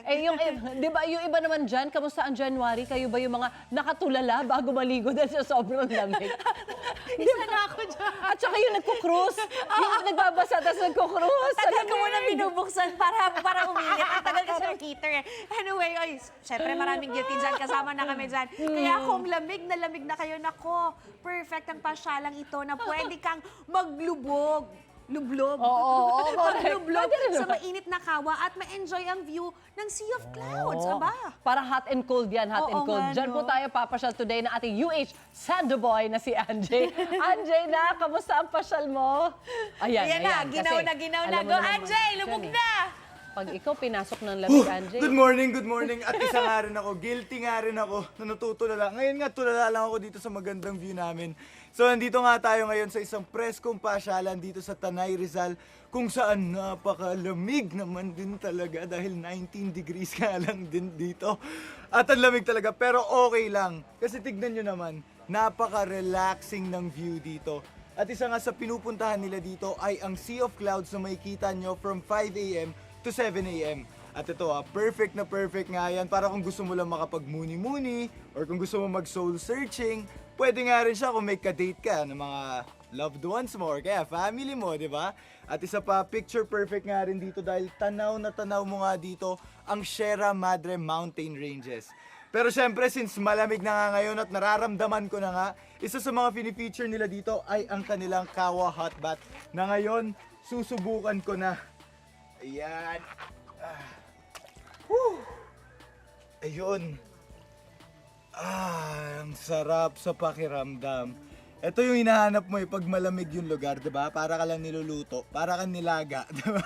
Eh, di ba, yung iba naman dyan, kamusta ang January? Kayo ba yung mga nakatulala bago maligo dahil sa sobrang lamig? Isa na ako dyan. At saka yung nagko-cruise, yung nagbabasa, tapos nagko-cruise. Tagal ko muna binubuksan para uminit. Ang tagal kasi ng heater eh. Anyway, oy, syempre maraming guilty dyan. Kasama na kami dyan. Kaya kung lamig na kayo, nako, perfect ang pasyalang ito na pwede kang maglubog. Lublog. Oo, Maglublog correct. sa mainit na kawa at ma-enjoy ang view ng Sea of Clouds. Oo. Aba. Para hot and cold yan, hot and Oo cold. nga, Diyan po no? tayo papasyal today na ating UH Sandoboy na si Anjay. Anjay na, kamusta ang pasyal mo? Ayan na, ginaw kasi na. alam mo Go, naman, Anjay, lubog dyan na! Pag ikaw pinasok ng lamig, Anjay. Good morning. At isa nga rin ako, guilty nga rin ako na natutulala. Ngayon nga, tulala lang ako dito sa magandang view namin. So, nandito nga tayo ngayon sa isang preskong pasyalan dito sa Tanay, Rizal, kung saan napakalamig naman din talaga dahil 19 degrees nga lang din dito. At ang lamig talaga, pero okay lang. Kasi tignan nyo naman, napaka-relaxing ng view dito. At isa nga sa pinupuntahan nila dito ay ang Sea of Clouds na makikita nyo from 5 a.m. to 7 a.m. At ito perfect na perfect nga yan para kung gusto mo lang makapag-muni-muni or kung gusto mo mag-soul searching, pwede nga rin siya kung may ka-date ka ng mga loved ones mo or kaya family mo, di ba? At isa pa, picture perfect nga rin dito dahil tanaw na tanaw mo nga dito ang Sierra Madre Mountain Ranges. Pero syempre, since malamig na nga ngayon at nararamdaman ko na nga, isa sa mga fini-feature nila dito ay ang kanilang Kawa Hot Bath na ngayon, susubukan ko na. Ayan. Ayun. Ang sarap sa pakiramdam. Ito yung hinahanap mo pag malamig yung lugar, 'di ba? Para ka lang niluluto, para kang nilaga, 'di ba?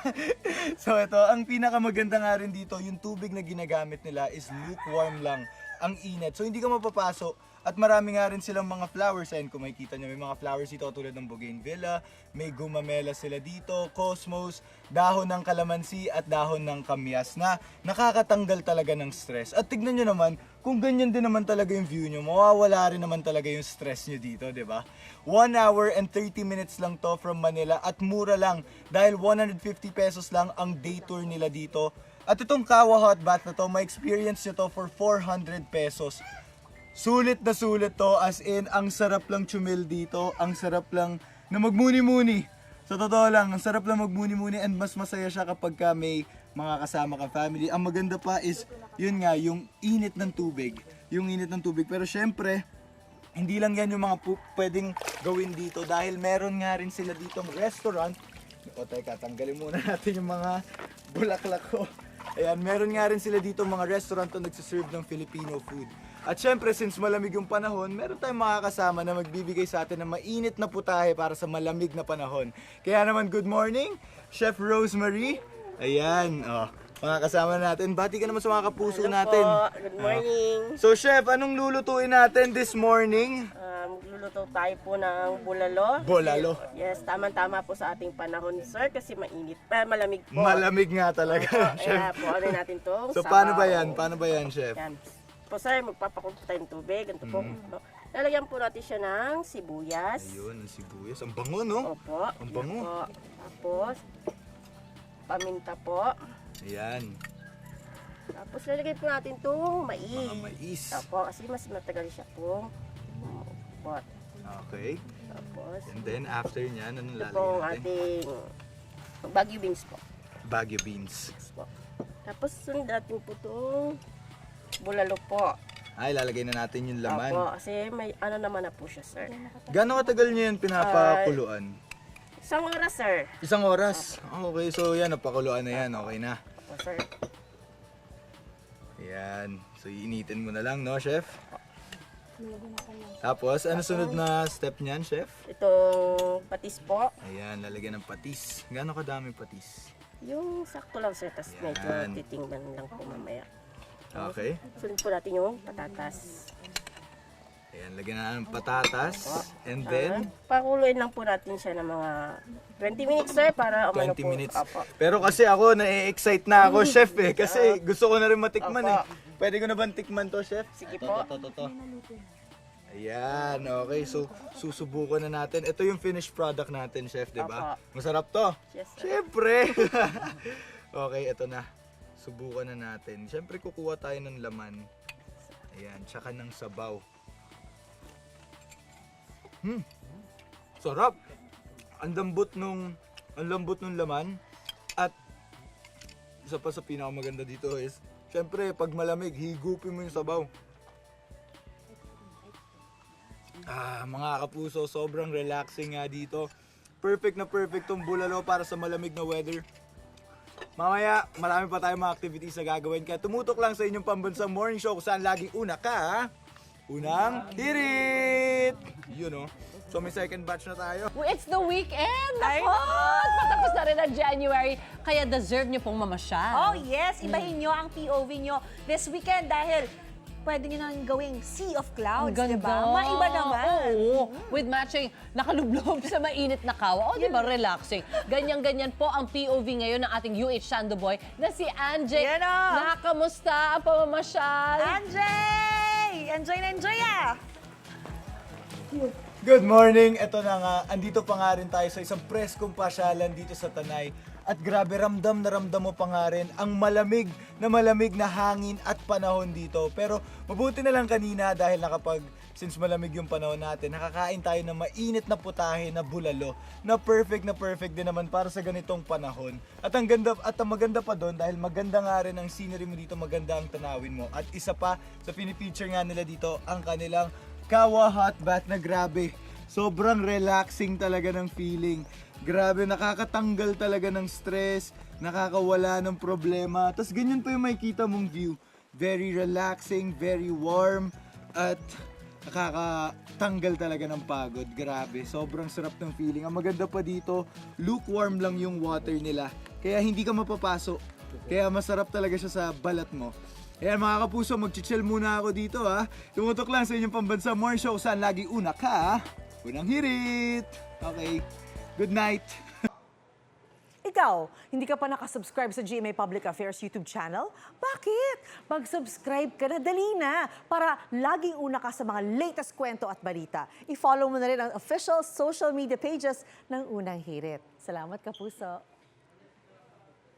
So ito, ang pinakamaganda nga rin dito, yung tubig na ginagamit nila is lukewarm lang. Ang init. So hindi ka mapapaso. At marami nga rin silang mga flowers. Ayun, kung makikita nyo, may mga flowers dito tulad ng bougainvillea, may gumamela sila dito, cosmos, dahon ng kalamansi at dahon ng kamyas na nakakatanggal talaga ng stress. At tignan nyo naman, kung ganyan din naman talaga yung view nyo, mawawala rin naman talaga yung stress nyo dito, di ba? 1 hour and 30 minutes lang to from Manila at mura lang dahil 150 pesos lang ang day tour nila dito. At itong Kawa Hot Bath na to, may experience nyo to for 400 pesos. Sulit na sulit to, as in, ang sarap lang chumil dito, ang sarap lang na magmuni-muni. Sa totoo lang, ang sarap lang magmuni-muni and mas masaya siya kapag ka may mga kasama ka family. Ang maganda pa is, yun nga, yung init ng tubig. Yung init ng tubig. Pero syempre, hindi lang yan yung mga pwedeng gawin dito dahil meron nga rin sila ditong restaurant. O teka, tanggalin muna natin yung mga bulaklak ko. Ayan, meron nga rin sila dito mga restaurant na nagsiserve ng Filipino food. At syempre, since malamig yung panahon, meron tayong makakasama na magbibigay sa atin ng mainit na putahe para sa malamig na panahon. Kaya naman, good morning, Chef Rosemary. Ayan, mga kasama natin. Bati ka naman sa mga kapuso natin. Po. Good morning. So, Chef, anong lulutuin natin this morning? Magluluto tayo po ng bulalo. Bolalo. Yes, tama-tama po sa ating panahon, sir, kasi mainit. Malamig po. Malamig nga talaga, Chef. Kaya po, ano natin to? So, paano ba yan? Paano ba yan, Chef? Yan. Po, sir, magpapakulo tayo ng tubig. Ganito po. No? Lalagyan po natin siya ng sibuyas. Ayun, ang sibuyas. Ang bango, no? Opo. Ang bango. Yan po. Tapos, paminta po. Ayan, Tapos, lalagyan po natin itong mais. mga mais. Opo, kasi mas matagal siya po. Opo. Okay. Tapos, And then, after nyan, anong ito lalagyan po ang natin? ating Baguio beans po. Baguio beans. Po. Tapos sunod natin po itong bulalo po. Ay, lalagay na natin yung laman. Opo, kasi may ano naman na po siya, sir. Gano'ng katagal nyo yan pinapakuluan? 1 oras, sir. 1 oras? Okay, so yan, napakuluan na yan. Okay na. Opo, sir. Ayan. So, iinitin mo na lang, no, Chef? Tapos, ano sunod na step niyan, Chef? Itong patis po. Ayan, lalagyan ng patis. Gano'ng kadami patis? Yung sakto lang, sir. Tapos Yan. medyo titingnan lang po mamaya. Okay. Sunod po natin yung patatas. Ayan, lagyan na ng patatas. And then, Pakuluin lang po natin siya ng mga 20 minutes, sir, para umano 20 po. minutes. Opo. Pero kasi ako, na-excite na ako, Chef eh. Kasi gusto ko na rin matikman eh. Pwede ko na ba tikman to, Chef? Sige po. To. Ayan, okay. So, susubukan na natin. Ito yung finished product natin, Chef, di ba? Opo. Masarap to. Yes, sir. Siyempre. Okay, ito na. subukan na natin. Siyempre, kukuha tayo ng laman. Ayan, tsaka ng sabaw. Sarap! Ang lambot nung laman. At isa pa sa pinakamaganda dito is, siyempre, pag malamig, higupin mo yung sabaw. Mga kapuso, sobrang relaxing nga dito. Perfect na perfect tong bulalo para sa malamig na weather. Mamaya, marami pa tayong mga activities na gagawin. Kaya tumutok lang sa inyong pambansang morning show kung saan laging una ka. Unang hirit! Yun, oh. So may second batch na tayo. It's the weekend! Ay, Ako! Patapos na rin ang January, kaya deserve niyo pong mamasyal. Oh yes, ibahin nyo ang POV nyo this weekend dahil pwede nyo nang gawing sea of clouds, di ba? Maiba naman. Oo, with matching nakalublob sa mainit na kawa. O, di ba, relaxing. Ganyan-ganyan po ang POV ngayon ng ating UH Sandoboy na si Anjay. Yan o. Nakakamusta ang pamamasyal? Anjay! Enjoy na enjoy ah! Good morning! Ito na nga, andito pa nga rin tayo sa isang preskong pasyalan dito sa Tanay. At grabe, ramdam na ramdam mo pa nga rin ang malamig na hangin at panahon dito. Pero mabuti na lang kanina dahil since malamig yung panahon natin, nakakain tayo ng mainit na putahe na bulalo na perfect din naman para sa ganitong panahon. At ang maganda pa doon dahil maganda nga rin ang scenery mo dito, maganda ang tanawin mo. At isa pa, sa pinipicture nga nila dito, ang kanilang Kawa Hot Bath na grabe. Sobrang relaxing talaga ng feeling. Grabe, nakakatanggal talaga ng stress, nakakawala ng problema. Tapos ganyan pa yung makikita mong view. Very relaxing, very warm, at nakakatanggal talaga ng pagod. Grabe, sobrang sarap ng feeling. Ang maganda pa dito, lukewarm lang yung water nila. Kaya hindi ka mapapaso. Kaya masarap talaga siya sa balat mo. Ayan mga kapuso, mag-chill muna ako dito ha. Tumutok lang sa inyong pambansa morning show saan lagi una ka. Unang hirit. Okay, good night. Ikaw, hindi ka pa nakasubscribe sa GMA Public Affairs YouTube channel? Bakit? Mag-subscribe ka na, dali na, para laging una ka sa mga latest kwento at balita. I-follow mo na rin ang official social media pages ng Unang Hirit. Salamat, Kapuso.